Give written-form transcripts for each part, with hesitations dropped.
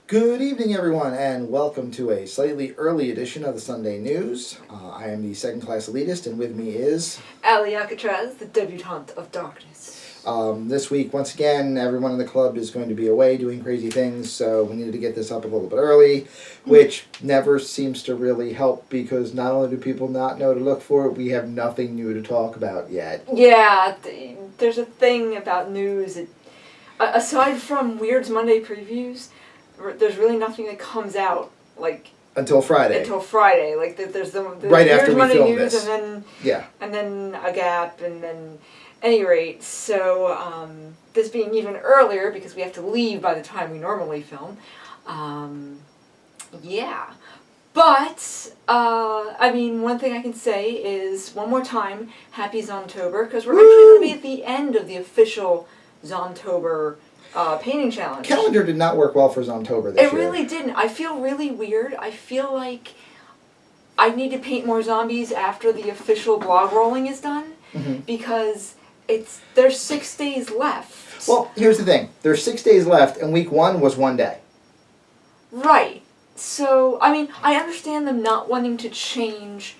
Good evening, everyone, and welcome to a slightly early edition of the Sunday News. I am the second-class elitist, and with me is... Elvia, the debutante of darkness. This week, once again, everyone in the club is going to be away doing crazy things, so we needed to get this up a little bit early, which never seems to really help, because not only do people not know to look for it, we have nothing new to talk about yet. Yeah, there's a thing about news. Aside from Wyrd's Monday previews, there's really nothing that comes out, like... Until Friday. Like, there's the right after we Monday film news, this. And then a gap, and then... Any rate, so, this being even earlier, because we have to leave by the time we normally film, yeah. But, I mean, one thing I can say is, one more time, happy Zomtober, because we're actually going to be at the end of the official Zomtober painting challenge. Calendar did not work well for Zomtober this year. It really didn't. I feel really weird. I feel like I need to paint more zombies after the official blog rolling is done, because there's 6 days left. Well, here's the thing. There's 6 days left, and week 1 was 1 day. Right. So, I mean, I understand them not wanting to change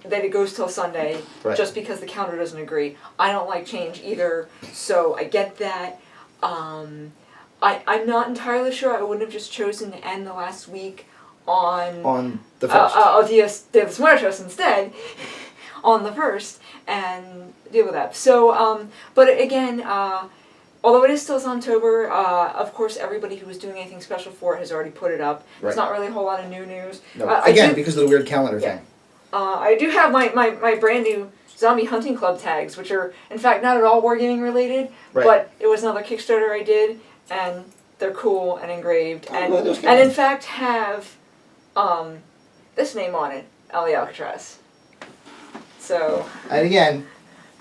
that it goes till Sunday, just because the calendar doesn't agree. I don't like change either, so I get that. I'm not entirely sure. I wouldn't have just chosen to end the last week on the 1st. Dia de los Muertos instead, on the 1st, and deal with that. So, but again, although it is still Zomtober, of course everybody who was doing anything special for it has already put it up. It's not really a whole lot of new news. No. Again, because of the weird calendar thing. I do have my brand new Zombie Hunting Club tags, which are, in fact, not at all wargaming related, but it was another Kickstarter I did, and they're cool and engraved, and in fact have this name on it, Elvia. So. And again,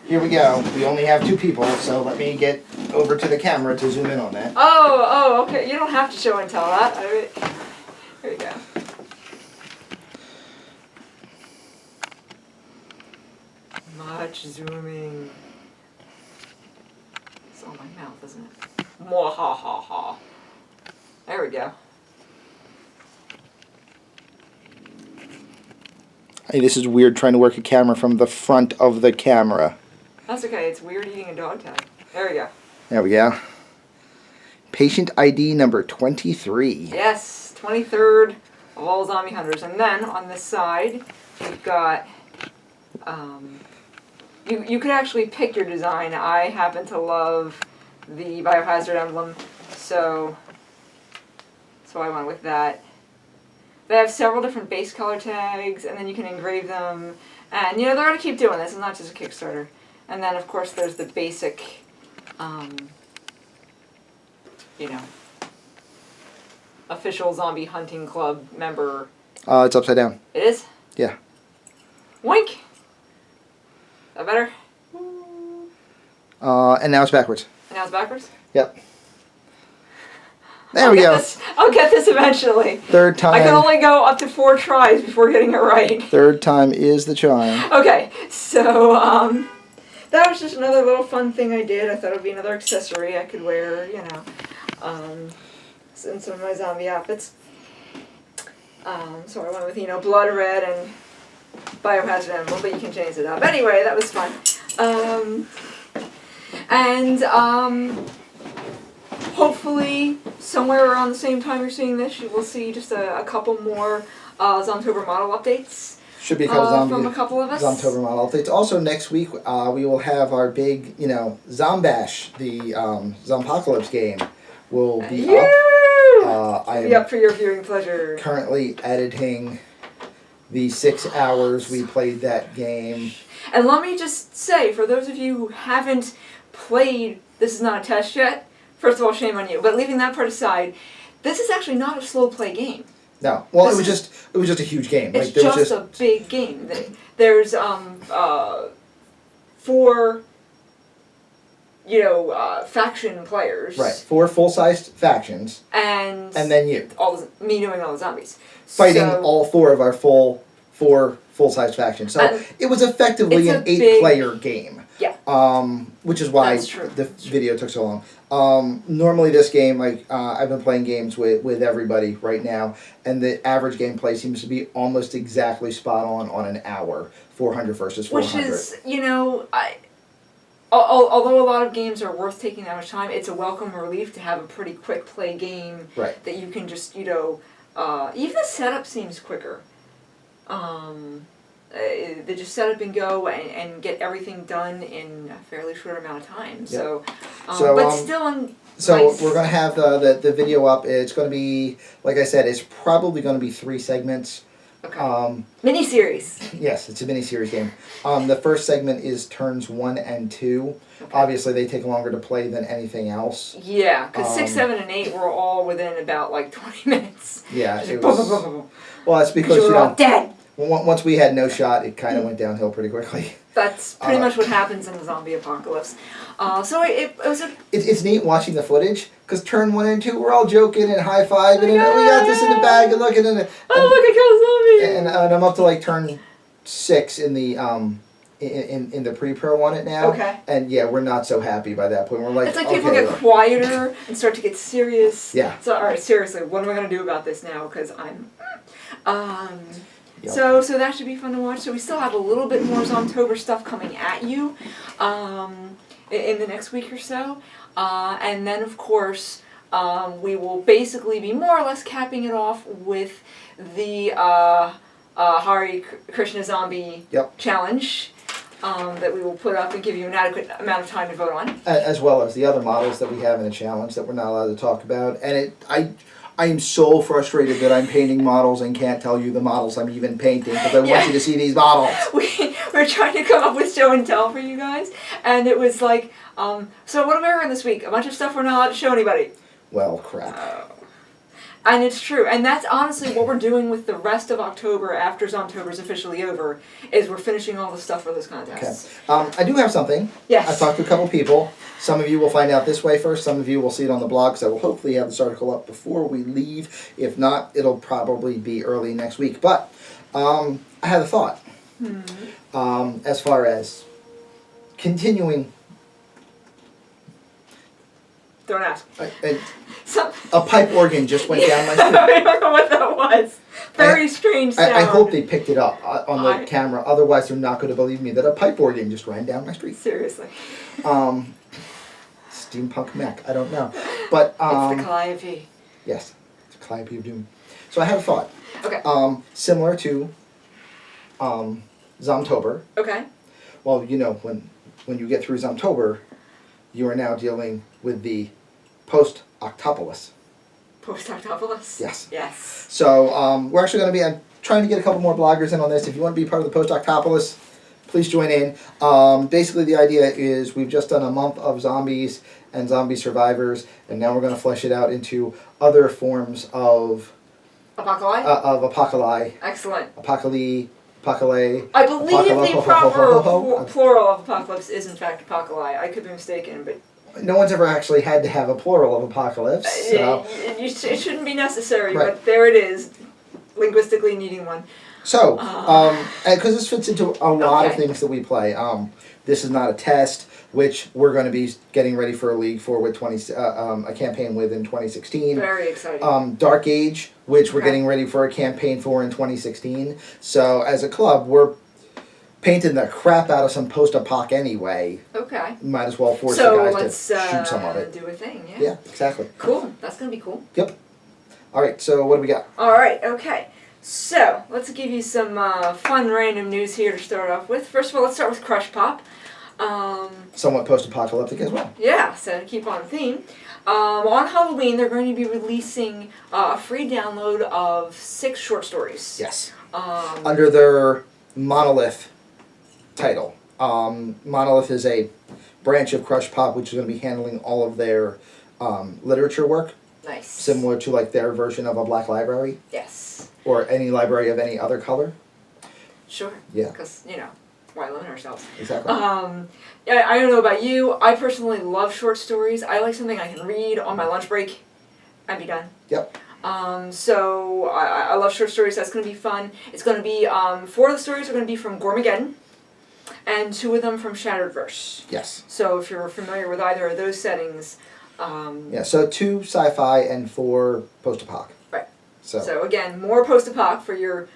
here we go. We only have 2 people, so let me get over to the camera to zoom in on that. Oh, okay. You don't have to show and tell that. Here you go. Much zooming. It's on my mouth, isn't it? Mwahaha. There we go. Hey, this is weird trying to work a camera from the front of the camera. That's okay. It's weird eating a dog tag. There we go. There we go. Patient ID number 23. Yes, 23rd of all zombie hunters. And then on this side, we've got... You could actually pick your design. I happen to love the Biohazard emblem, so I went with that. They have several different base color tags, and then you can engrave them. And, they're going to keep doing this. It's not just a Kickstarter. And then, of course, there's the basic, official Zombie Hunting Club member. It's upside down. It is? Yeah. Wink! Is that better? And now it's backwards. And now it's backwards? Yep. There we go. I'll get this eventually. 3rd time. I can only go up to 4 tries before getting it right. 3rd time is the charm. Okay, so, that was just another little fun thing I did. I thought it would be another accessory I could wear, in some of my zombie outfits. So I went with, blood red and Biohazard emblem, but you can change it up. Anyway, that was fun. Hopefully, somewhere around the same time you're seeing this, you will see just a couple more Zomtober model updates. Should be a couple from a couple of us. Zomtober model updates. Also, next week we will have our big, Zombash, the Zompocalypse game, will be up. I am up for your viewing pleasure. Currently editing the 6 hours we played that game. And let me just say, for those of you who haven't played This Is Not a Test yet, first of all, shame on you. But leaving that part aside, this is actually not a slow play game. No. Well, it was just a huge game. It's just a big game. There's 4 faction players. Right. 4 full-sized factions. And then you. Me doing all the zombies. Fighting all 4 of our 4 full-sized factions. So it was effectively an 8-player game. Yeah. Which is why the video took so long. Normally this game, I've been playing games with everybody right now, and the average gameplay seems to be almost exactly spot on an hour, 400 versus 400. Which is, although a lot of games are worth taking that much time, it's a welcome relief to have a pretty quick play game that you can just, even the setup seems quicker. They just set up and go and get everything done in a fairly short amount of time. Yep. So So we're going to have the video up. It's going to be, like I said, it's probably going to be 3 segments. Okay. Mini-series. Yes, it's a mini-series game. The first segment is turns 1 and 2. Okay. Obviously, they take longer to play than anything else. Yeah, because 6, 7, and 8 were all within about 20 minutes. Yeah, it was. Well, that's because you were all dead. Once we had no shot, it kind of went downhill pretty quickly. That's pretty much what happens in the zombie apocalypse. So it was a... It's neat watching the footage, because turn 1 and 2, we're all joking and high-fiving, and we got this in the bag, and looking at it. Oh, look, I killed a zombie! And I'm up to turn 6 in the in the pre-pro on it now. Okay. And yeah, we're not so happy by that point. We're like, it's like people get quieter and start to get serious. Yeah. So, all right, seriously, what am I going to do about this now? Because I'm... Yep. So that should be fun to watch. So we still have a little bit more Zomtober stuff coming at you in the next week or so. And then, of course, we will basically be more or less capping it off with the Hare Krishna Zombie Challenge that we will put up and give you an adequate amount of time to vote on. As well as the other models that we have in the challenge that we're not allowed to talk about. And I am so frustrated that I'm painting models and can't tell you the models I'm even painting because I want you to see these models. We're trying to come up with show and tell for you guys, and it was like, so what am I wearing this week? A bunch of stuff we're not allowed to show anybody. Well, crap. And it's true, and that's honestly what we're doing with the rest of October after Zomtober's officially over, is we're finishing all the stuff for this contest. Okay. I do have something. Yes. I've talked to a couple people. Some of you will find out this way first. Some of you will see it on the blog, so we'll hopefully have this article up before we leave. If not, it'll probably be early next week. But I had a thought. As far as continuing... Don't ask. A pipe organ just went down my street. I don't know what that was. Very strange sound. I hope they picked it up on the camera. Otherwise, they're not going to believe me that a pipe organ just ran down my street. Seriously. Steampunk mech. I don't know. But it's the Calliope. Yes. It's a Calliope of Doom. So I had a thought. Okay. Similar to Zomtober. Okay. Well, when you get through Zomtober, you are now dealing with the post-Octopolis. Post-Octopolis? Yes. Yes. So we're actually going to be trying to get a couple more bloggers in on this. If you want to be part of the post-Octopolis, please join in. Basically, the idea is we've just done a month of zombies and zombie survivors, and now we're going to flesh it out into other forms of... Apocalypse? Of apocalypse. Excellent. Apocalypse. I believe the proper plural of apocalypse is in fact apocalypse. I could be mistaken, but... No one's ever actually had to have a plural of apocalypse. So. It shouldn't be necessary, but there it is, linguistically needing one. So, because this fits into a lot of things that we play. This is not a test, which we're going to be getting ready for a league for with a campaign with in 2016. Very exciting. Dark Age, which we're getting ready for a campaign for in 2016. So, as a club, we're painting the crap out of some post-apoc anyway. Okay. Might as well force the guys to shoot some of it. Do a thing, yeah. Yeah, exactly. Cool. That's going to be cool. Yep. All right, so what do we got? All right, okay. So, let's give you some fun random news here to start off with. First of all, let's start with Crushpop. Somewhat post-apocalyptic as well. Yeah, so to keep on theme. On Halloween, they're going to be releasing a free download of 6 short stories. Yes. Under their Monolith title. Monolith is a branch of Crushpop which is going to be handling all of their literature work. Nice. Similar to their version of a Black Library. Yes. Or any library of any other color. Sure. Yeah. Because, why limit ourselves? Exactly. Yeah, I don't know about you. I personally love short stories. I like something I can read on my lunch break and be done. Yep. So I love short stories. That's going to be fun. It's going to be 4 of the stories are going to be from Gormageddon, and 2 of them from Shattered Verse. Yes. So if you're familiar with either of those settings, Yeah, so 2 sci-fi and 4 post-apoc. Right. So again, more post-apoc for your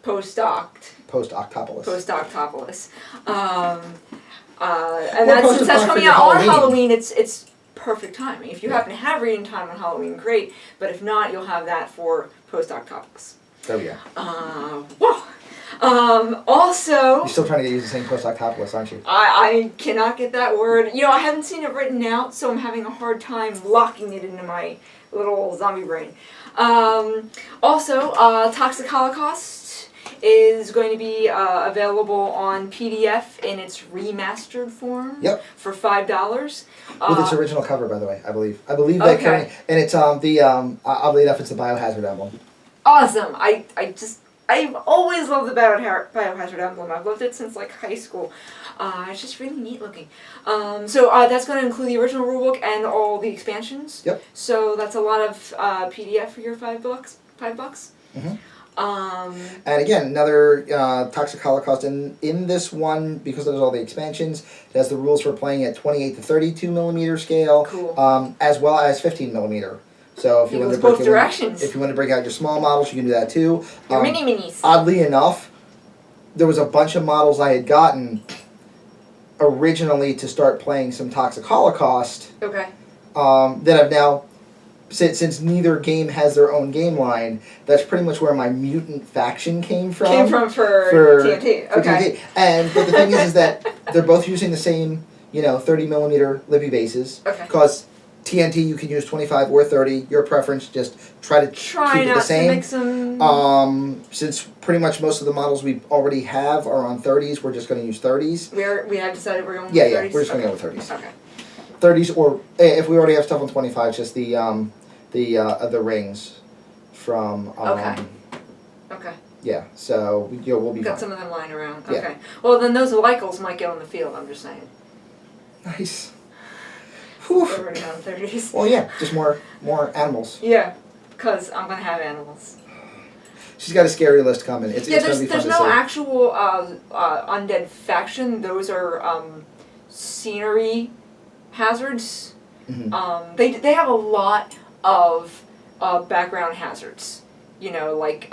post-oct. Post-Octopolis. Post-Octopolis. Or And that's, since that's post-apoc coming for your out on Halloween. Halloween, it's perfect timing. If you happen to have reading time on Halloween, great. But if not, you'll have that for post-Octopolis. There we go. Whoa. Also... You're still trying to use the same post-Octopolis, aren't you? I cannot get that word. You know, I haven't seen it written out, so I'm having a hard time locking it into my little zombie brain. Also, Toxic Holocaust is going to be available on PDF in its remastered form. Yep. For $5. With its original cover, by the way, I believe. I believe that currently, and it's oddly enough, it's the Biohazard emblem. Awesome. I've always loved the Biohazard emblem. I've loved it since like high school. It's just really neat looking. So that's going to include the original rulebook and all the expansions. Yep. So that's a lot of PDF for your $5. Mm-hmm. And again, another Toxic Holocaust in this one, because there's all the expansions, it has the rules for playing at 28 to 32 millimeter scale, cool. As well as 15 millimeter. So if you want to both directions. If you want to break out your small models, you can do that too. Your mini-minis. Oddly enough, there was a bunch of models I had gotten originally to start playing some Toxic Holocaust. Okay. That I've now, since neither game has their own game line, that's pretty much where my mutant faction came from. For TNT. For Okay. TNT. But the thing is that they're both using the same, 30 millimeter Libby bases. Okay. Because TNT you can use 25 or 30, your preference. Just try to keep it the same. To mix them. Since pretty much most of the models we already have are on 30s, we're just going to use 30s. We have decided we're going with 30s? Yeah, we're just going to go with 30s. Okay. 30s, or if we already have stuff on 25, just the rings from. Okay. Yeah, so we'll be Got fine. some of them lying around. Yeah. Okay. Well, then those Lycos might get on the field. I'm just saying. Nice. They're already on 30s. Well, yeah, just more animals. Yeah, because I'm gonna have animals. She's got a scary list coming. It's gonna be fun to see. There's no actual undead faction. Those are scenery hazards. Mm-hmm. They have a lot of background hazards. Like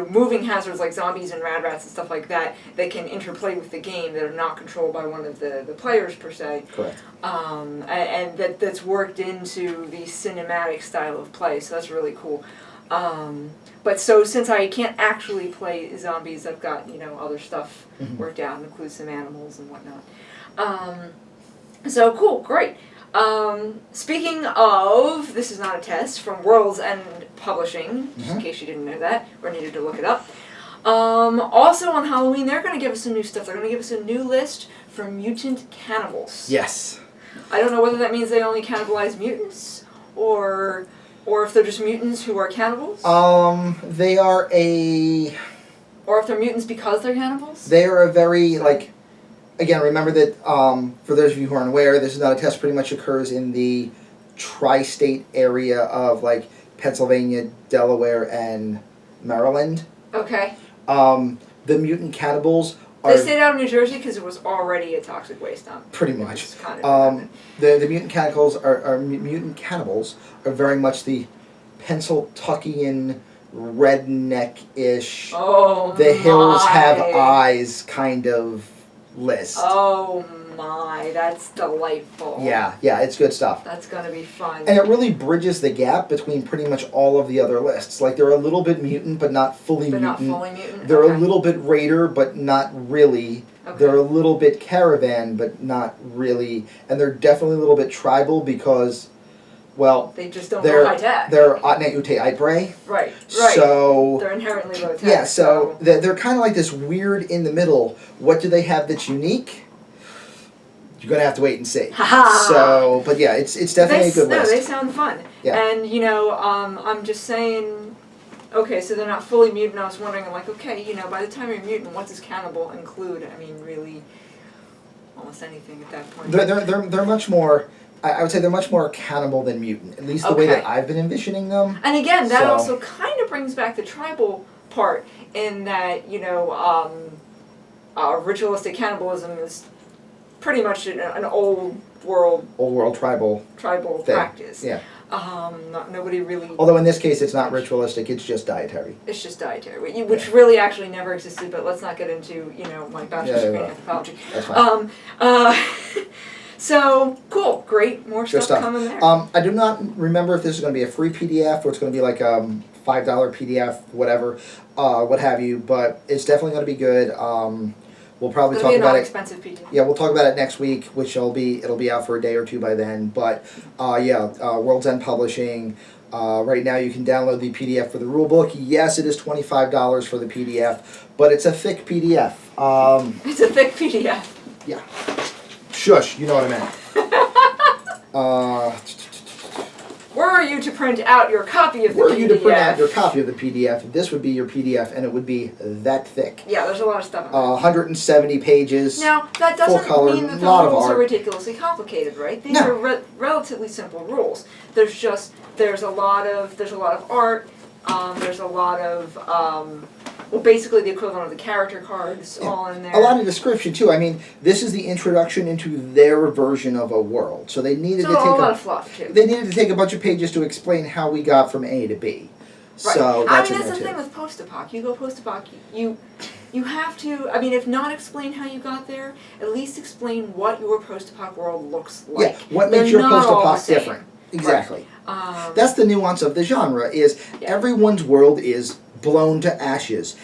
moving hazards like zombies and rad rats and stuff like that. They can interplay with the game that are not controlled by one of the players per se. Correct. And that's worked into the cinematic style of play. So that's really cool. But so since I can't actually play zombies, I've got other stuff worked out, includes some animals and whatnot. So cool, great. Speaking of, this is not a test, from World's End Publishing, just in case you didn't know that, or needed to look it up. Also on Halloween, they're going to give us some new stuff. They're going to give us a new list for mutant cannibals. Yes. I don't know whether that means they only cannibalize mutants, or if they're just mutants who are cannibals. They are a... Or if they're mutants because they're cannibals. They are a very, Again, remember that, for those of you who aren't aware, this is not a test, pretty much occurs in the tri-state area of, Pennsylvania, Delaware, and Maryland. Okay. The mutant cannibals are... They stayed out of New Jersey because it was already a toxic waste dump. Pretty much. Kind of the mutant cannibals are very much the Pennsyltuckian redneck-ish, the hills have eyes kind of list. Oh my, that's delightful. Yeah, it's good stuff. That's gonna be fun. And it really bridges the gap between pretty much all of the other lists. They're a little bit mutant, but not fully mutant. Not fully mutant? They're a little bit raider, but not really. Okay. They're a little bit caravan, but not really. And they're definitely a little bit tribal because, well... They just don't know high tech. They're Otnet Ute Itbray. Right. So... They're inherently low tech. Yeah, so they're kind of like this weird in the middle. What do they have that's unique? You're going to have to wait and see. So, but yeah, it's definitely a good list. No, they sound fun. Yeah. And, I'm just saying, okay, so they're not fully mutant. I was wondering, okay, by the time you're mutant, what does cannibal include? I mean, really, almost anything at that point. They're much more... I would say they're much more cannibal than mutant, at least the way that I've been envisioning them. And again, that also kind of brings back the tribal part in that, ritualistic cannibalism is pretty much an old world tribal thing. Practice. Yeah. Nobody really. Although in this case, it's not ritualistic; it's just dietary. It's just dietary, which really actually never existed. But let's not get into my bachelor's degree in anthropology. That's fine. So cool, great, more stuff coming there. I do not remember if this is going to be a free PDF or it's going to be like $5 PDF, whatever, what have you. But it's definitely going to be good. We'll probably talk about it. Expensive PDF. Yeah, we'll talk about it next week, which it'll be out for a day or two by then. But World's End Publishing. Right now you can download the PDF for the rulebook. Yes, it is $25 for the PDF, but it's a thick PDF. It's a thick PDF. Yeah. Shush, you know what I meant. Were you to print out your copy of the PDF? Were you to print out your copy of the PDF, this would be your PDF, and it would be that thick. Yeah, there's a lot of stuff on it. 170 pages. Now, that doesn't mean that the rules are ridiculously complicated, right? These are relatively simple rules. There's a lot of art. There's a lot of basically the equivalent of the character cards all in there. A lot of description too. I mean, this is the introduction into their version of a world. So they needed to take a lot of fluff too. They needed to take a bunch of pages to explain how we got from A to B. Right. So that's the thing with post-apoc. You go post-apoc, you have to, if not explain how you got there, at least explain what your post-apoc world looks like. Yeah, what makes your post-apoc different. Exactly. Right. That's the nuance of the genre, is everyone's world is blown to ashes.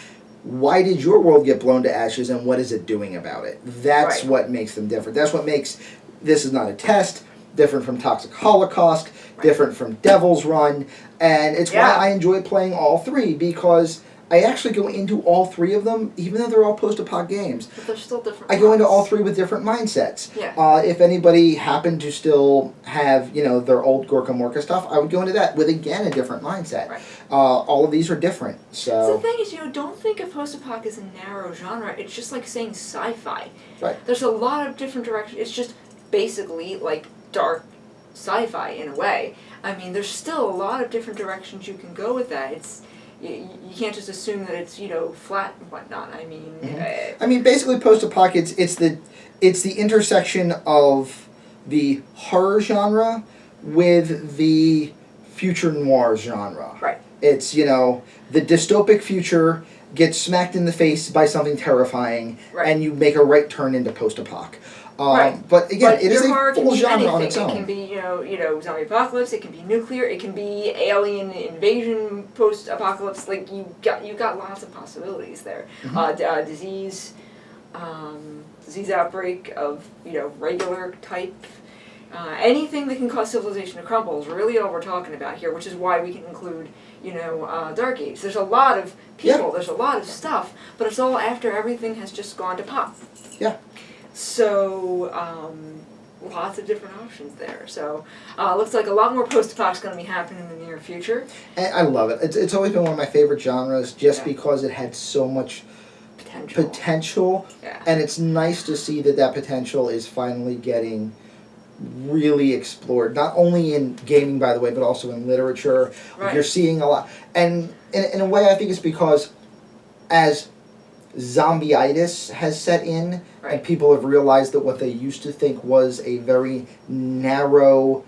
Why did your world get blown to ashes, and what is it doing about it? That's what makes them different. That's what makes This Is Not a Test different from Toxic Holocaust, different from Devil's Run, and it's why I enjoy playing all three, because I actually go into all three of them, even though they're all post-apoc games. But they're still different. I go into all three with different mindsets. Yeah. If anybody happened to still have, their old Gorka Morka stuff, I would go into that with, again, a different mindset. Right. All of these are different. So the thing is, don't think of post-apoc as a narrow genre. It's just like saying sci-fi. Right. There's a lot of different directions. It's just basically like dark sci-fi in a way. I mean, there's still a lot of different directions you can go with that. You can't just assume that it's flat and whatnot. I mean, basically, post-apoc it's the intersection of the horror genre with the future noir genre. Right. It's the dystopic future gets smacked in the face by something terrifying, and you make a right turn into post-apoc. But again, it is a full genre on its own. It can be, zombie apocalypse. It can be nuclear. It can be alien invasion, post-apocalypse. Like you got lots of possibilities there. Disease outbreak of regular type. Anything that can cause civilization to crumble is really all we're talking about here. Which is why we can include Dark Age. There's a lot of people. There's a lot of stuff, but it's all after everything has just gone to pop. Yeah. So, lots of different options there. So, looks like a lot more post-apoc's going to be happening in the near future. And I love it. It's always been one of my favorite genres, just because it had so much potential. Yeah. And it's nice to see that potential is finally getting really explored, not only in gaming, by the way, but also in literature. Right. You're seeing a lot. And in a way, I think it's because as zombie-itis has set in, and people have realized that what they used to think was a very narrow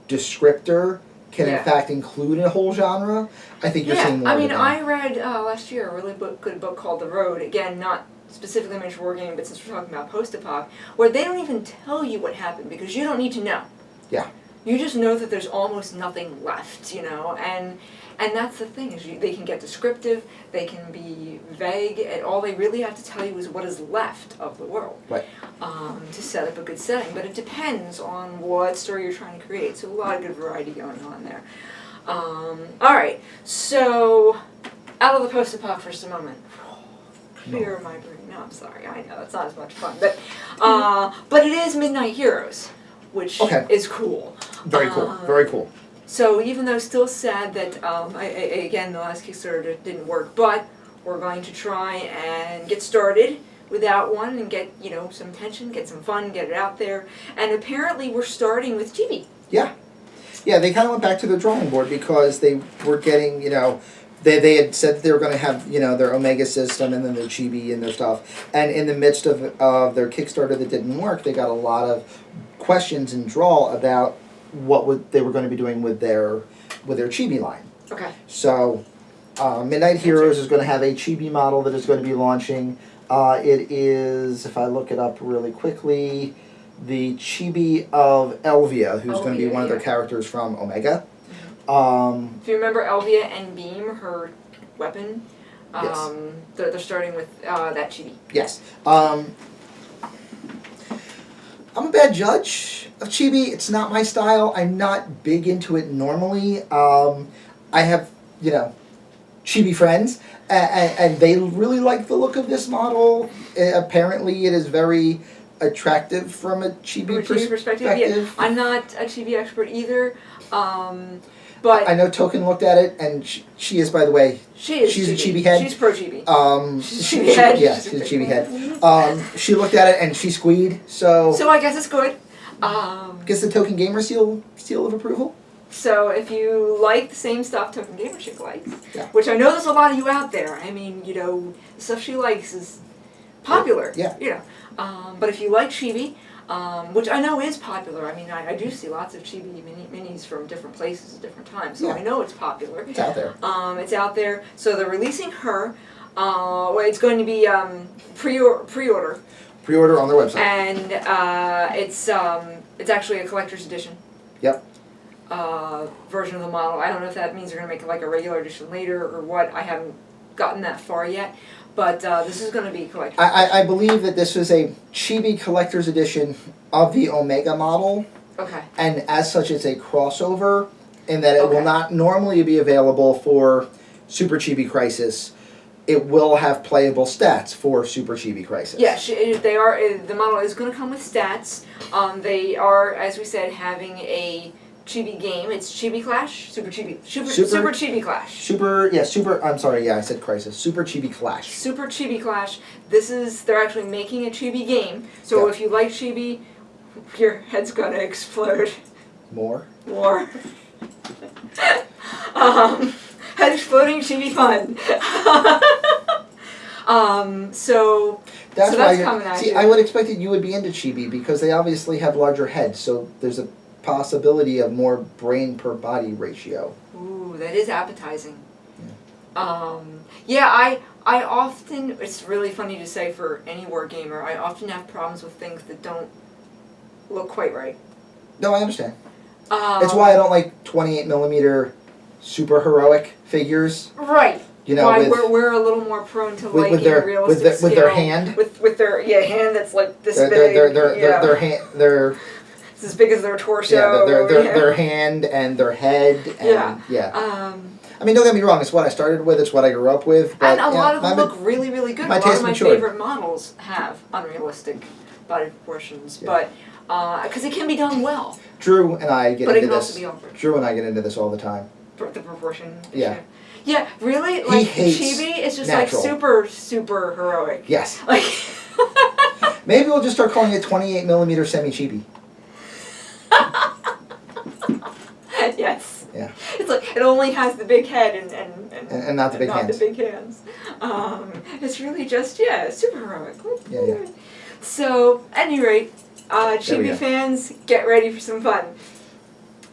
descriptor can in fact include a whole genre. I think you're seeing more. I read last year a really good book called The Road. Again, not specifically made for wargaming, but since we're talking about post-apoc, where they don't even tell you what happened because you don't need to know. Yeah. You just know that there's almost nothing left, and that's the thing, is they can get descriptive, they can be vague, and all they really have to tell you is what is left of the world. Right. To set up a good setting. But it depends on what story you're trying to create, so a lot of good variety going on there. Alright, so out of the post-apoc for just a moment. Clear my brain. No, I'm sorry, I know, that's not as much fun. But it is MidKnight Heroes, which is cool. Very cool, very cool. So even though still sad that, again, the last Kickstarter didn't work, but we're going to try and get started without one and get, some attention, get some fun, get it out there. And apparently we're starting with Chibi. Yeah. Yeah, they kind of went back to the drawing board because they were getting, they had said that they were going to have, their Omega system and then their Chibi and their stuff. And in the midst of their Kickstarter that didn't work, they got a lot of questions in Draw about what they were going to be doing with their Chibi line. Okay. So, MidKnight Heroes is going to have a Chibi model that is going to be launching. It is, if I look it up really quickly, the Chibi of Elvia, who's going to be one of their characters from Omega. If you remember Elvia and Beam, her weapon, yes. they're starting with that Chibi. Yes. I'm a bad judge of Chibi. It's not my style. I'm not big into it normally. I have, Chibi friends, and they really like the look of this model. Apparently, it is very attractive from a Chibi perspective. Yeah. I'm not a Chibi expert either, but I know Token looked at it, and she is, by the way, she's a Chibi head. She's pro Chibi. She's Chibi head. Yeah, she's a Chibi head. She looked at it and she squeed. So I guess it's good. Gets the Token Gamer seal of approval. So if you like the same stuff Token Gamer Chick likes, yeah. which I know there's a lot of you out there. I mean, the stuff she likes is popular. Yeah. But if you like Chibi, which I know is popular. I mean, I do see lots of Chibi minis from different places at different times, so I know it's popular. It's out there. It's out there. So they're releasing her. It's going to be pre-order. Pre-order on their website. And it's actually a collector's edition. Yep. Version of the model. I don't know if that means they're going to make it like a regular edition later or what. I haven't gotten that far yet. But this is going to be collector's edition. I believe that this is a Chibi collector's edition of the Omega model. Okay. And as such, it's a crossover in that it will not normally be available for Super Chibi Crisis. It will have playable stats for Super Chibi Crisis. Yeah, they are. The model is going to come with stats. They are, as we said, having a Chibi game. It's Chibi Clash? Super Chibi. Super Chibi Clash. I'm sorry, I said Crisis. Super Chibi Clash. Super Chibi Clash. They're actually making a Chibi game. So if you like Chibi, your head's going to explode. More. Head exploding Chibi fun. So that's coming at you. See, I would expect that you would be into Chibi because they obviously have larger heads, so there's a possibility of more brain per body ratio. Ooh, that is appetizing. I often, it's really funny to say for any wargamer, I often have problems with things that don't look quite right. No, I understand. It's why I don't like 28mm super heroic figures. Right. Why we're a little more prone to liking realistic scale. With their hand. With their hand that's like this big. Their hand. It's as big as their torso. Their hand and their head. And, I mean, don't get me wrong. It's what I started with. It's what I grew up with. But, and a lot of them look really, really good. A lot of my favorite models have unrealistic body proportions, but because it can be done well. Drew and I get into this. But it can also be awkward. Drew and I get into this all the time. The proportion. Yeah. Yeah, really? Like, Chibi is just natural. like super, super heroic. Yes. Like. Maybe we'll just start calling it 28mm semi-Chibi. Yes. Yeah. It's like it only has the big head and not the big hands. Not the big hands. It's really just super heroic. Yeah. So, at any rate, Chibi fans, get ready for some fun.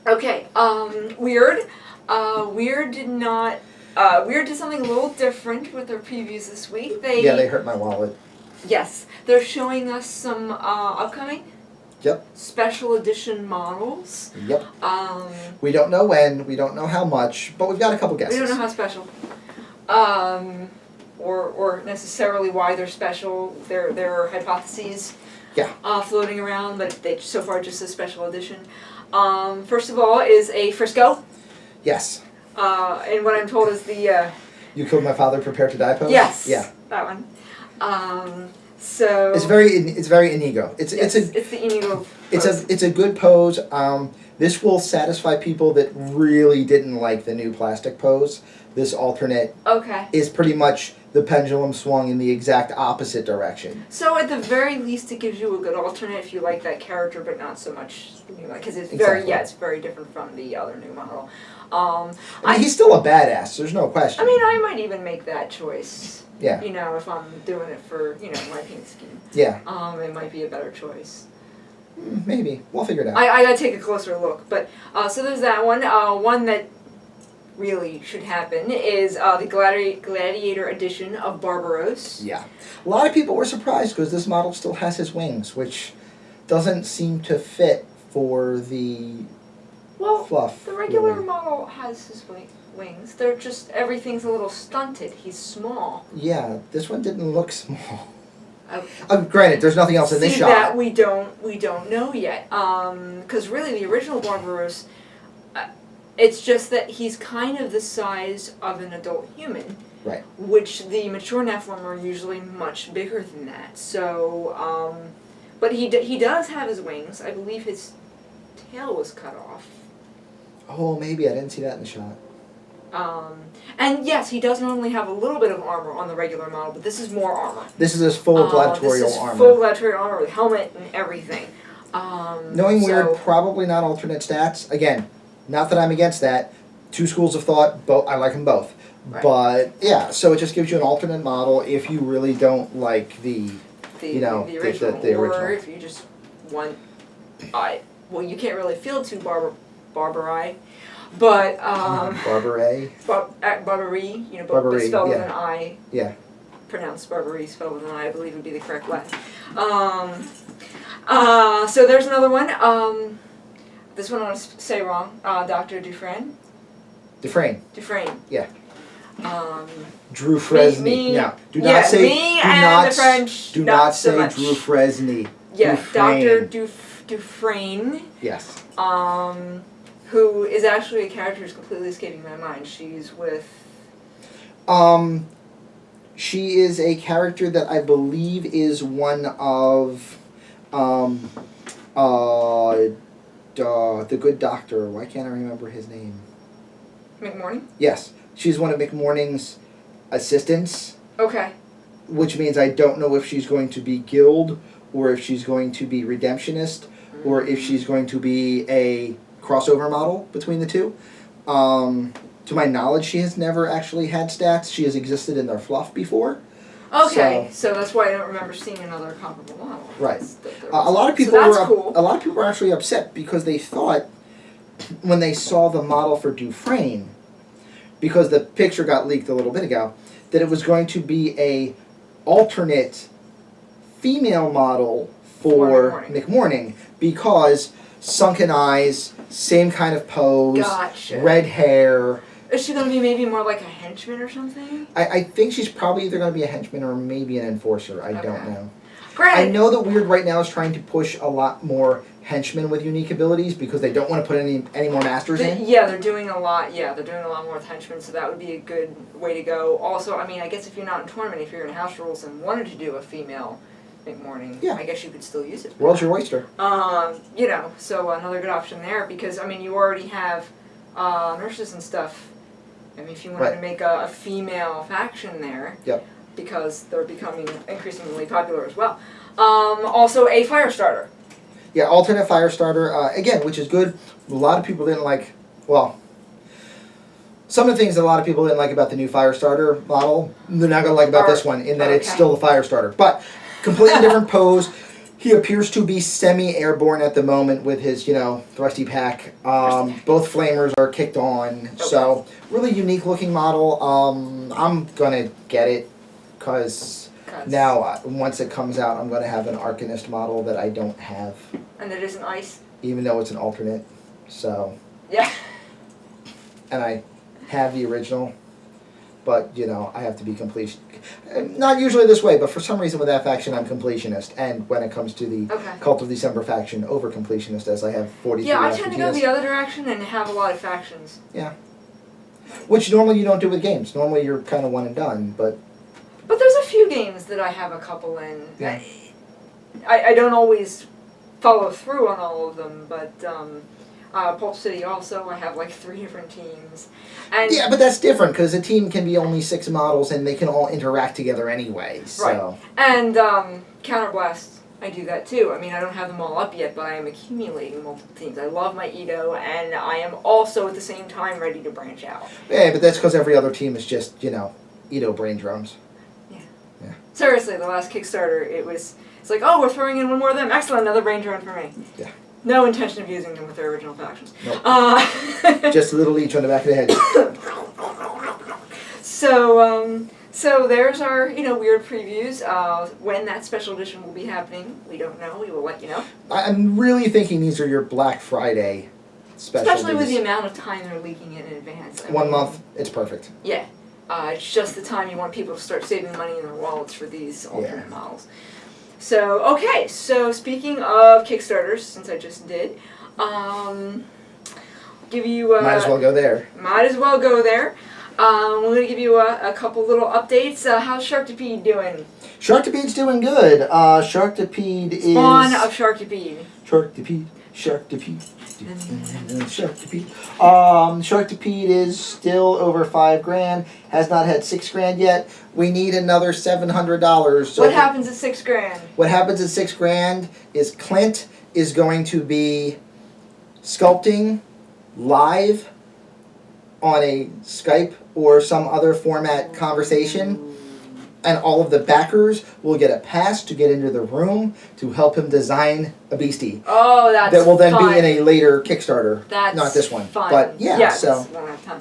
Okay. Wyrd. Wyrd did something a little different with their previews this week. They hurt my wallet. Yes, they're showing us some upcoming. Yep. Special edition models. Yep. We don't know when, we don't know how much, but we've got a couple guesses. We don't know how special. Or necessarily why they're special. There are hypotheses. Yeah. Floating around, but they so far just a special edition. First of all is a Frisco. Yes. And what I'm told is the You Killed My Father, Prepare to Die pose? Yes. Yeah. That one. So it's very Inigo. It's the Inigo pose. It's a good pose. This will satisfy people that really didn't like the new plastic pose. This alternate is pretty much the pendulum swung in the exact opposite direction. So at the very least, it gives you a good alternate if you like that character, but not so much because it's very different from the other new model. I mean, he's still a badass. There's no question. I mean, I might even make that choice. Yeah. If I'm doing it for my paint scheme. Yeah. It might be a better choice. Maybe. We'll figure it out. I gotta take a closer look. But, so there's that one. One that really should happen is the Gladiator edition of Barbaros. Yeah. A lot of people were surprised because this model still has his wings, which doesn't seem to fit for the fluff. The regular really. model has his wings. They're just, everything's a little stunted. He's small. Yeah, this one didn't look small. Oh. Granted, there's nothing else in this shot. That we don't know yet. Because really, the original Barbaros, it's just that he's kind of the size of an adult human. Right. Which the mature Nephilim are usually much bigger than that. So, but he does have his wings. I believe his tail was cut off. Oh, maybe. I didn't see that in the shot. And yes, he does normally have a little bit of armor on the regular model, but this is more armor. This is his full gladiatorial this is armor. Full gladiatorial armor with helmet and everything. Knowing Wyrd, probably not alternate stats. Again, not that I'm against that. Two schools of thought. Both. I like them both. Right. But yeah, so it just gives you an alternate model if you really don't like the original, the original. or if you just want, well, you can't really field two Barbari, but Barbary. Barbary, but Barbary, spelled with yeah. an I. Yeah. Pronounced Barbary, spelled with an I believe would be the correct way. So there's another one. This one I want to say wrong. Dr. Dufresne. Dufresne. Yeah. Um, Drew Fresney. Now, do not say. Me do and not, the French. Do not not so say much. Drew Fresney. Yeah, Dufresne. Dr. Dufresne. Yes. Who is actually a character who's completely escaping my mind. She's with. She is a character that I believe is one of, the good doctor. Why can't I remember his name? McMorning? Yes, she's one of McMorning's assistants. Okay. Which means I don't know if she's going to be guild, or if she's going to be redemptionist, or if she's going to be a crossover model between the two. To my knowledge, she has never actually had stats. She has existed in their fluff before. Okay, so that's why I don't remember seeing another comparable model. Right. A lot of people cool. A lot of people were actually upset because they thought when they saw the model for Dufresne, because the picture got leaked a little bit ago, that it was going to be a alternate female model for McMorning because sunken eyes, same kind of pose, Gotcha. red hair. Is she going to be maybe more like a henchman or something? I think she's probably either going to be a henchman or maybe an enforcer. I don't know. Great. I know that Wyrd right now is trying to push a lot more henchmen with unique abilities because they don't want to put any more masters in. Yeah, they're doing a lot. Yeah, they're doing a lot more with henchmen, so that would be a good way to go. Also, I mean, I guess if you're not in tournament, if you're in house rules and wanted to do a female McMorning, yeah. I guess you could still use it. World's your oyster. So another good option there because I mean you already have nurses and stuff. I mean, if you wanted to make a female faction there, yep. because they're becoming increasingly popular as well. Also a fire starter. Yeah, alternate fire starter, again, which is good. A lot of people didn't like, well, some of the things that a lot of people didn't like about the new fire starter model, they're not going to like about this one, in that it's still a fire starter. But, completely different pose. He appears to be semi-airborne at the moment with his, thrusty pack. Both flamers are kicked on. Okay. So, really unique looking model. I'm going to get it because now, once it comes out, I'm going to have an Arcanist model that I don't have. And it isn't ice? Even though it's an alternate. So. Yeah. And I have the original. But, I have to be completion. Not usually this way, but for some reason with that faction, I'm completionist. And when it comes to the Cult of December faction, over completionist, as I have 43 Yeah, I tend to go the other direction and have a lot of factions. Yeah. Which normally you don't do with games. Normally you're kind of one and done, but... But there's a few games that I have a couple in. Yeah. I don't always follow through on all of them, but... Pulp City also, I have like 3 different teams. And yeah, but that's different because a team can be only 6 models and they can all interact together anyway. So. Right. And Counterblast, I do that too. I mean, I don't have them all up yet, but I am accumulating multiple teams. I love my Edo, and I am also at the same time ready to branch out. Yeah, but that's because every other team is just, Edo brain drums. Yeah. Yeah. Seriously, the last Kickstarter, it was It's like, oh, we're throwing in one more of them. Excellent, another brain turn for me. Yeah. No intention of using them with their original factions. Nope. Just a little leech on the back of the head. So there's our, Wyrd previews. When that special edition will be happening, we don't know. We will let you know. I'm really thinking these are your Black Friday specials. Especially with the amount of time they're leaking in advance. 1 month, it's perfect. Yeah. It's just the time you want people to start saving money in their wallets for these alternate models. So, okay, so speaking of Kickstarters, since I just did, give you... might as well go there. Might as well go there. We're going to give you a couple little updates. How's Sharkitpede doing? Sharkitpede's doing good. Sharkitpede is... Spawn of Sharkitpede. Sharkitpede. Sharkitpede is still over $5,000. Has not had $6,000 yet. We need another $700. So what happens at $6,000? What happens at $6,000 is Clint is going to be sculpting live on a Skype or some other format conversation. And all of the backers will get a pass to get into the room to help him design a beastie. Oh, that's that will then fun. be in a later Kickstarter. That's not this one, fun. but yeah. So this won't have time.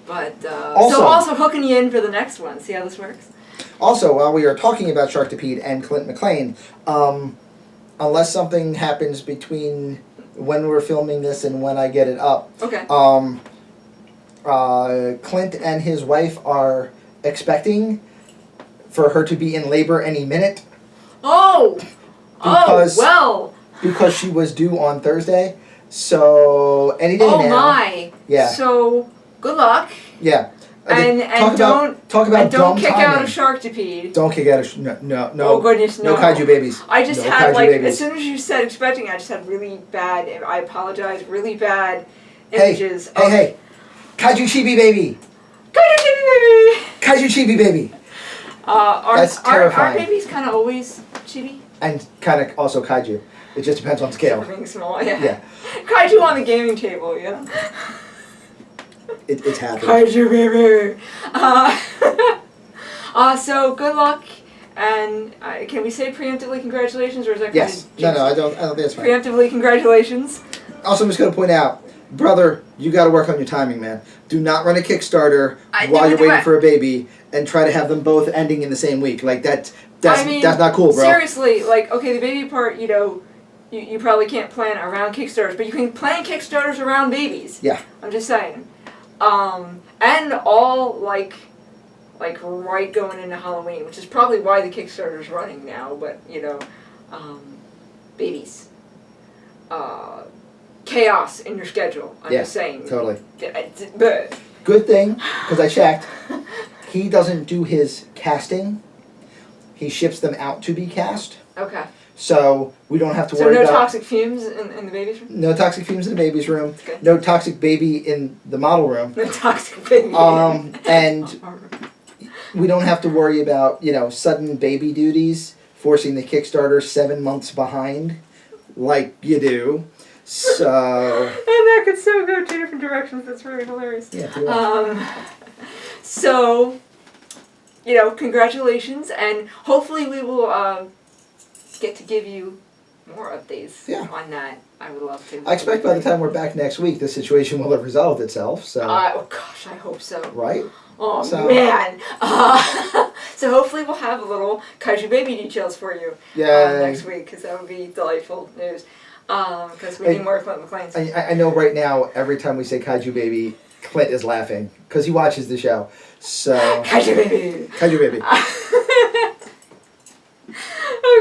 But also hooking you in for the next one. See how this works. Also, while we are talking about Sharkitpede and Clint McLean, unless something happens between when we're filming this and when I get it up, okay. Clint and his wife are expecting for her to be in labor any minute. Because she was due on Thursday, so any day now. Oh my! Yeah. So good luck. Yeah. And don't kick timing. out of Sharkitpede. Don't kick out of no. Oh goodness, no. No kaiju babies. I just no had babies. as soon as you said expecting, I just had really bad. I apologize. Really bad images. Hey! Kaiju Chibi baby. Kaiju Chibi baby. Kaiju Chibi baby. That's terrifying. Are babies kind of always chibi? And kind of also kaiju. It just depends on scale. Being small, yeah. Yeah. Kaiju on the gaming table, you know. It's happening. Kaiju baby. So good luck, and can we say preemptively congratulations, or is that yes? Kind of no, I don't think that's fine. Preemptively congratulations. Also, I'm just going to point out, brother, you got to work on your timing, man. Do not run a Kickstarter while you're waiting for a baby and try to have them both ending in the same week. Like that's not cool, bro. Seriously, like the baby part, you probably can't plan around Kickstarters, but you can plan Kickstarters around babies. Yeah. I'm just saying. And all like right going into Halloween, which is probably why the Kickstarter's running now, but babies. Chaos in your schedule. I'm just saying. Totally. Good thing, because I checked, he doesn't do his casting. He ships them out to be cast. Okay. So we don't have to worry about... So no toxic fumes in the baby's room? No toxic fumes in the baby's room. Okay. No toxic baby in the model room. No toxic baby. And we don't have to worry about, sudden baby duties, forcing the Kickstarter 7 months behind, like you do. So... And that could so go 2 different directions. That's really hilarious. Yeah, so, congratulations, and hopefully we will get to give you more updates on that. I would love to. I expect by the time we're back next week, the situation will have resolved itself. So. Oh gosh, I hope so. Right? Oh man. So hopefully we'll have a little kaiju baby details for you next week, because that would be delightful news. Because we need more Clint McLean's. I know right now, every time we say kaiju baby, Clint is laughing because he watches the show. So kaiju baby. Kaiju baby.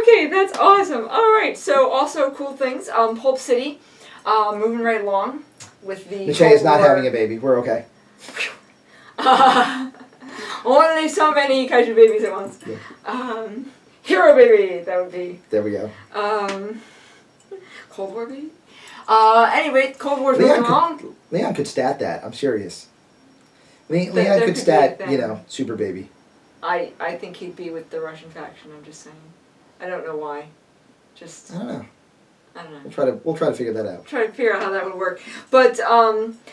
Okay, that's awesome. All right, so also cool things. Pulp City, moving right along with the. Michelle is not having a baby. We're okay. Only so many kaiju babies at once. Yeah. Hero baby, that would be. There we go. Cold War baby. Anyway, Cold War's moving along. Leon could stat that. I'm serious. Leon could stat, super baby. I think he'd be with the Russian faction. I'm just saying. I don't know why. I don't know. We'll try to figure that out. Try to figure out how that would work. But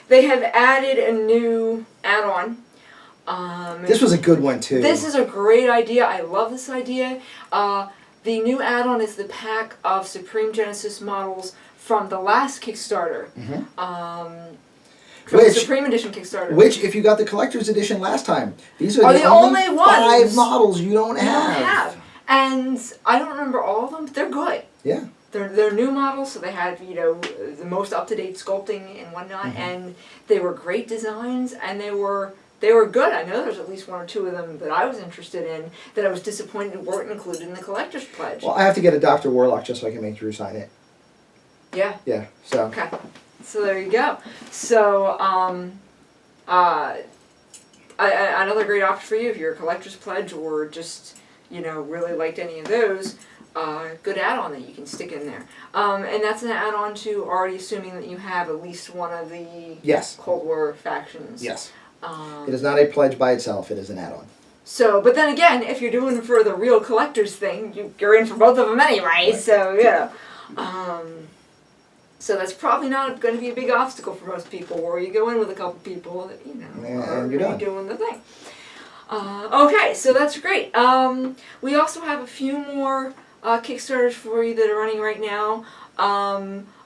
they have added a new add-on. This was a good one too. This is a great idea. I love this idea. The new add-on is the pack of Supreme Genesis models from the last Kickstarter. From the Supreme Edition Kickstarter. Which, if you got the Collector's Edition last time, these are the only 5 models you don't have. And I don't remember all of them, but they're good. Yeah. They're new models, so they had, you know, the most up-to-date sculpting and whatnot, and they were great designs, and they were good. I know there's at least 1 or 2 of them that I was interested in that I was disappointed weren't included in the collector's pledge. Well, I have to get a Dr. Warlock just so I can make Drew sign it. Yeah. Yeah, so. Okay. So there you go. So, another great option for you if you're a collector's pledge or just, you know, really liked any of those, good add-on that you can stick in there. And that's an add-on to already assuming that you have at least one of the Cold War factions. Yes. It is not a pledge by itself, it is an add-on. So, but then again, if you're doing for the real collector's thing, you're in for both of them anyway, right. So, yeah. So that's probably not going to be a big obstacle for most people, or you go in with a couple people that, you know, are doing the thing. Okay, so that's great. We also have a few more Kickstarters for you that are running right now.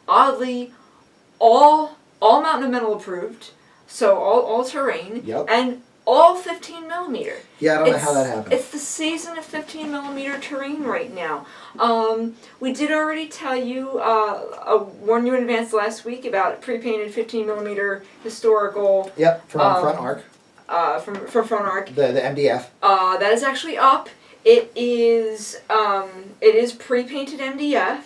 Oddly, all Mountain of Metal approved, so all terrain, and all 15mm. Yeah, I don't know how that happened. It's the season of 15mm terrain right now. We did already tell you, warn you in advance last week about pre-painted 15mm historical. Yep, from Front Arc. From Front Arc. The MDF. That is actually up. It is pre-painted MDF.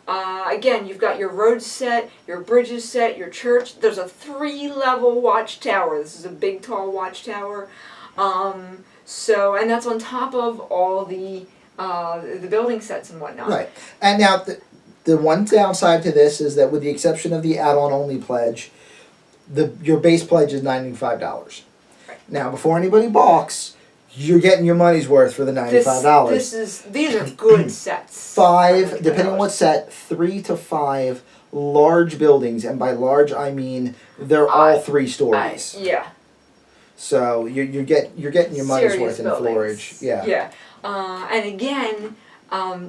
Again, you've got your road set, your bridges set, your church. There's a 3-level watchtower. This is a big, tall watchtower. So, and that's on top of all the building sets and whatnot. Right. And now, the one downside to this is that with the exception of the add-on only pledge, your base pledge is $95. Right. Now, before anybody balks, you're getting your money's worth for the $95. These are good sets. 5, depending on what set, 3 to 5 large buildings, and by large I mean they're all 3 stories. Yeah. So you're getting your money's Serious worth in buildings. Florage. Yeah. Yeah. And again,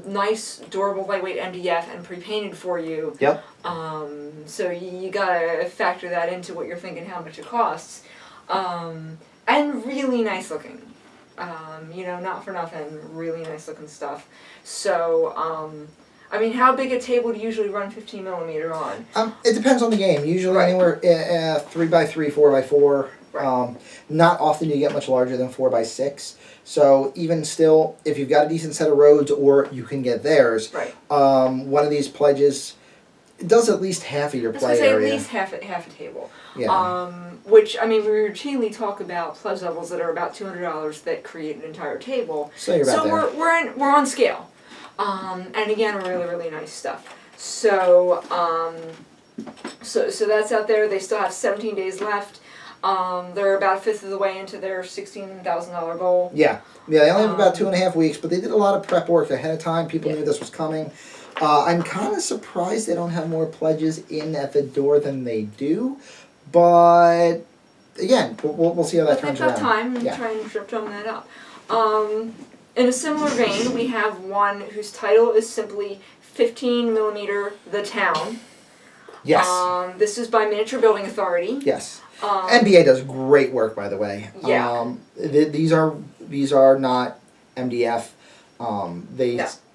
nice, durable, lightweight MDF and pre-painted for you. Yep. So you gotta factor that into what you're thinking, how much it costs. And really nice looking. You know, not for nothing, really nice looking stuff. So, I mean, how big a table do you usually run 15mm on? It depends on the game. Usually anywhere 3x3, 4x4. Right. Not often you get much larger than 4x6. So even still, if you've got a decent set of roads, or you can get theirs, right. One of these pledges does at least half of your play area. At least half a table. Yeah. Which, I mean, we routinely talk about pledge levels that are about $200 that create an entire table. So you're about there. We're on scale. And again, really, really nice stuff. So, so that's out there. They still have 17 days left. They're about a fifth of the way into their $16,000 goal. Yeah. Yeah, they only have about 2.5 weeks, but they did a lot of prep work ahead of time. People knew this was coming. I'm kind of surprised they don't have more pledges in at the door than they do. But, again, we'll see how that turns around. They've got time and try and drum that up. In a similar vein, we have one whose title is simply 15mm The Town. Yes. This is by Miniature Building Authority. Yes. NBA does great work, by the way. Yeah. These are not MDF.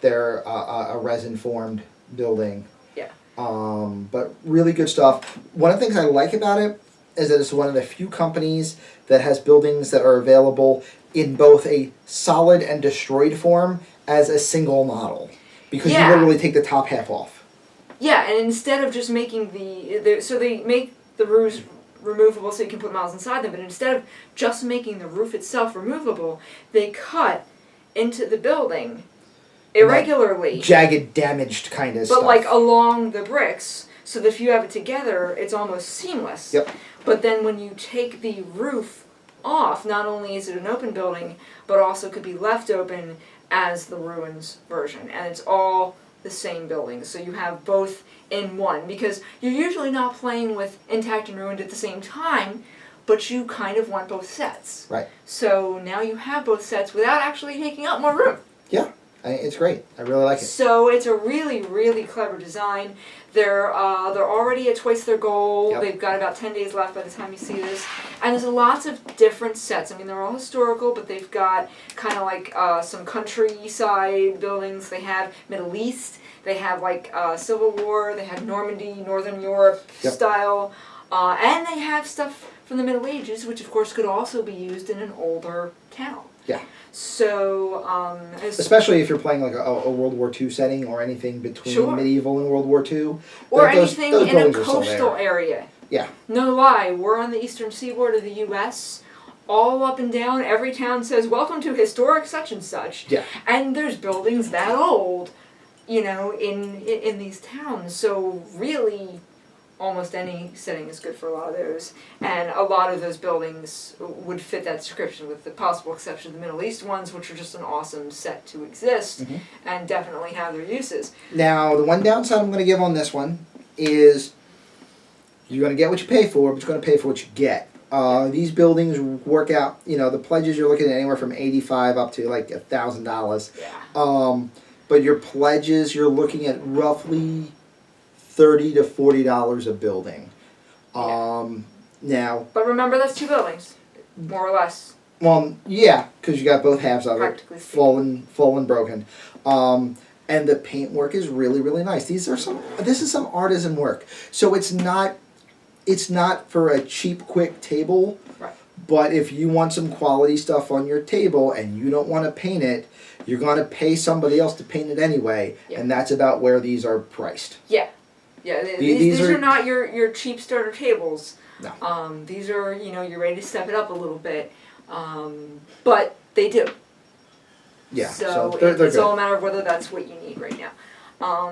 They're a resin formed building. Yeah. But really good stuff. One of the things I like about it is that it's one of the few companies that has buildings that are available in both a solid and destroyed form as a single model, because you literally take the top half off. Yeah, and instead of just making so they make the roofs removable so you can put models inside them, but instead of just making the roof itself removable, they cut into the building irregularly. Jagged, damaged kind of stuff. But like along the bricks, so that if you have it together, it's almost seamless. Yep. But then when you take the roof off, not only is it an open building, but also could be left open as the ruins version. And it's all the same building. So you have both in one, because you're usually not playing with intact and ruined at the same time, but you kind of want both sets. Right. So now you have both sets without actually taking up more room. Yeah. It's great. I really like it. So it's a really, really clever design. They're already at twice their goal. Yep. They've got about 10 days left by the time you see this. And there's lots of different sets. I mean, they're all historical, but they've got kind of like some countryside buildings. They have Middle East. They have like Civil War. They have Normandy, Northern Europe style. And they have stuff from the Middle Ages, which of course could also be used in an older town. Yeah. So, especially if you're playing like a World War II setting or anything between medieval and World War II. Or anything in a coastal area. Yeah. No lie, we're on the eastern seaboard of the U.S., all up and down, every town says, welcome to historic such and such. Yeah. And there's buildings that old, you know, in these towns. So really, almost any setting is good for a lot of those. And a lot of those buildings would fit that description, with the possible exception of the Middle East ones, which are just an awesome set to exist and definitely have their uses. Now, the one downside I'm going to give on this one is you're going to get what you pay for, but you're going to pay for what you get. These buildings work out, you know, the pledges you're looking at anywhere from $85 up to like $1,000. Yeah. But your pledges, you're looking at roughly $30 to $40 a building. Now. But remember, that's two buildings, more or less. Well, yeah, because you got both halves of it, full and broken. And the paintwork is really, really nice. This is some artisan work. So it's not for a cheap, quick table. Right. But if you want some quality stuff on your table and you don't want to paint it, you're going to pay somebody else to paint it anyway. Yeah. And that's about where these are priced. Yeah. Yeah, these are not your cheap starter tables. No. These are, you know, you're ready to step it up a little bit. But they do. Yeah, so they're it's good. all a matter of whether that's what you need right now.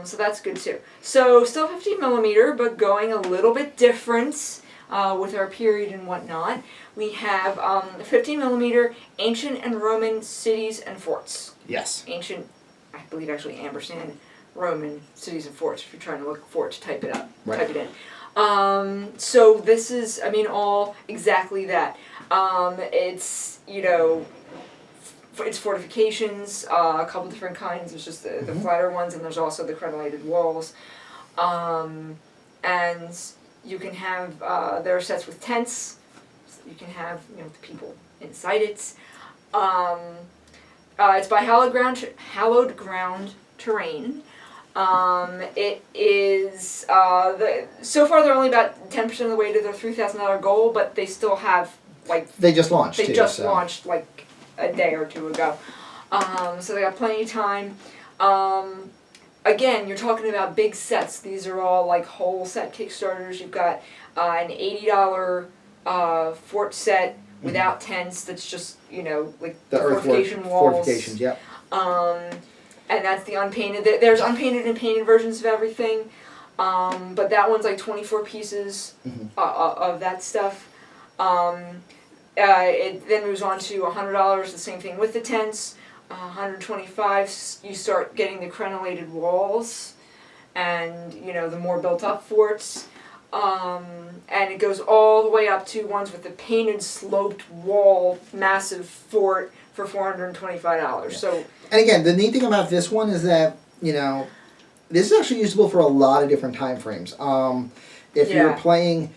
So that's good too. So still 15mm, but going a little bit different with our period and whatnot. We have 15mm Ancient and Roman Cities and Forts. Yes. Ancient, I believe actually ampersand, Roman cities and forts. If you're trying to look for it, type it up. Right. Type it in. So this is, I mean, all exactly that. It's, you know, it's fortifications, a couple different kinds. There's just the flatter ones, and there's also the crenellated walls. And you can have, there are sets with tents. So you can have, you know, the people inside it. It's by Hallowed Ground Terrain. It is, so far they're only about 10% of the way to their $3,000 goal, but they still have, like... They just launched, launched, like, a day or two ago. So they got plenty of time. Again, you're talking about big sets. These are all, like, whole set Kickstarters. You've got an $80 fort set without tents that's just, you know, like the fortification walls. Fortifications, yep. And that's the unpainted. There's unpainted and painted versions of everything. But that one's like 24 pieces of that stuff. It then moves on to $100, the same thing with the tents. $125, you start getting the crenellated walls and, you know, the more built up forts. And it goes all the way up to ones with the painted sloped wall, massive fort for $425. Yeah. So, and again, the neat thing about this one is that, you know, this is actually usable for a lot of different time frames. If you're playing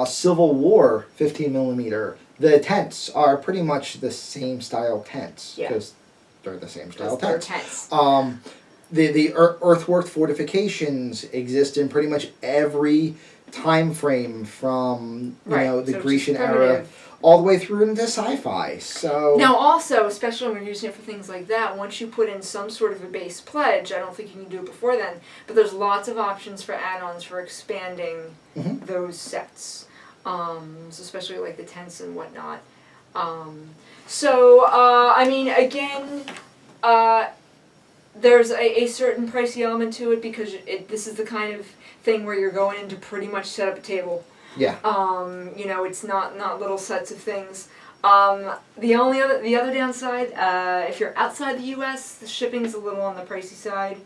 Civil War 15mm, the tents are pretty much the same style tents because they're the same style tents. The earthwork fortifications exist in pretty much every time frame from you know the Grecian era all the way through into sci-fi. So now also, especially when you're using it for things like that, once you put in some sort of a base pledge, I don't think you can do it before then, but there's lots of options for add-ons for expanding those sets. So especially like the tents and whatnot. I mean, again, there's a certain pricey element to it because this is the kind of thing where you're going in to pretty much set up a table. Yeah. You know, it's not little sets of things. The other downside, if you're outside the U.S., the shipping's a little on the pricey side.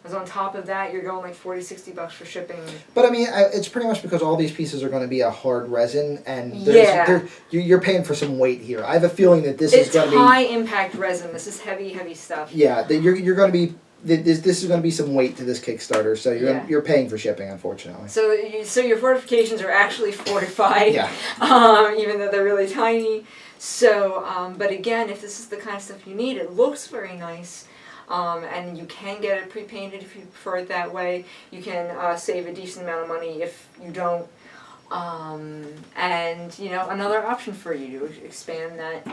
Because on top of that, you're going like $40-$60 for shipping. But I mean, it's pretty much because all these pieces are going to be a hard resin, and you're paying for some weight here. I have a feeling that this is going to be high impact resin. This is heavy stuff. Yeah, that you're going to be. This is going to be some weight to this Kickstarter, so you're paying for shipping, unfortunately. So your fortifications are actually fortified. Yeah. Even though they're really tiny. So, but again, if this is the kind of stuff you need, it looks very nice. And you can get it pre-painted if you prefer it that way. You can save a decent amount of money if you don't. And, you know, another option for you to expand that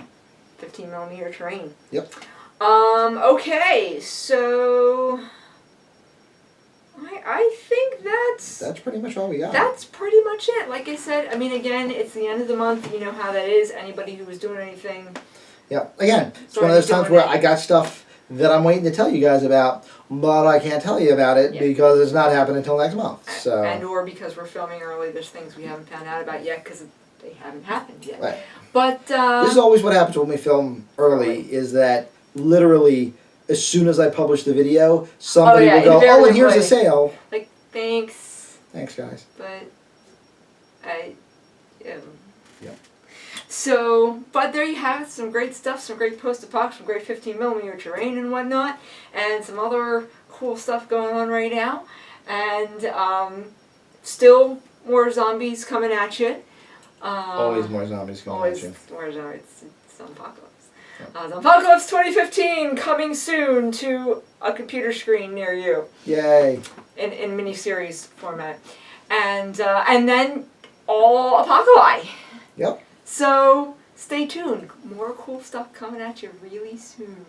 15mm terrain. Yep. Okay, so I think that's pretty much all we got. That's pretty much it. Like I said, I mean, again, it's the end of the month. You know how that is. Anybody who was doing anything. Yeah. Again, it's one of those times where I got stuff that I'm waiting to tell you guys about, but I can't tell you about it because it's not happening until next month. So. And or because we're filming early, there's things we haven't found out about yet because they haven't happened yet. Right. But this is always what happens when we film early. Is that literally as soon as I publish the video, somebody will go, "Oh, and here's a sale." Like, thanks. Thanks, guys. But I. Yeah. So, but there you have it, some great stuff, some great post-apoc, some great 15mm terrain and whatnot, and some other cool stuff going on right now, and still more zombies coming at you. Always more zombies coming at you. Always more zombies. It's Apocalypse. Yep. Apocalypse 2015 coming soon to a computer screen near you. Yay! In miniseries format, and then all Apocalypse. Yep. So, stay tuned. More cool stuff coming at you really soon.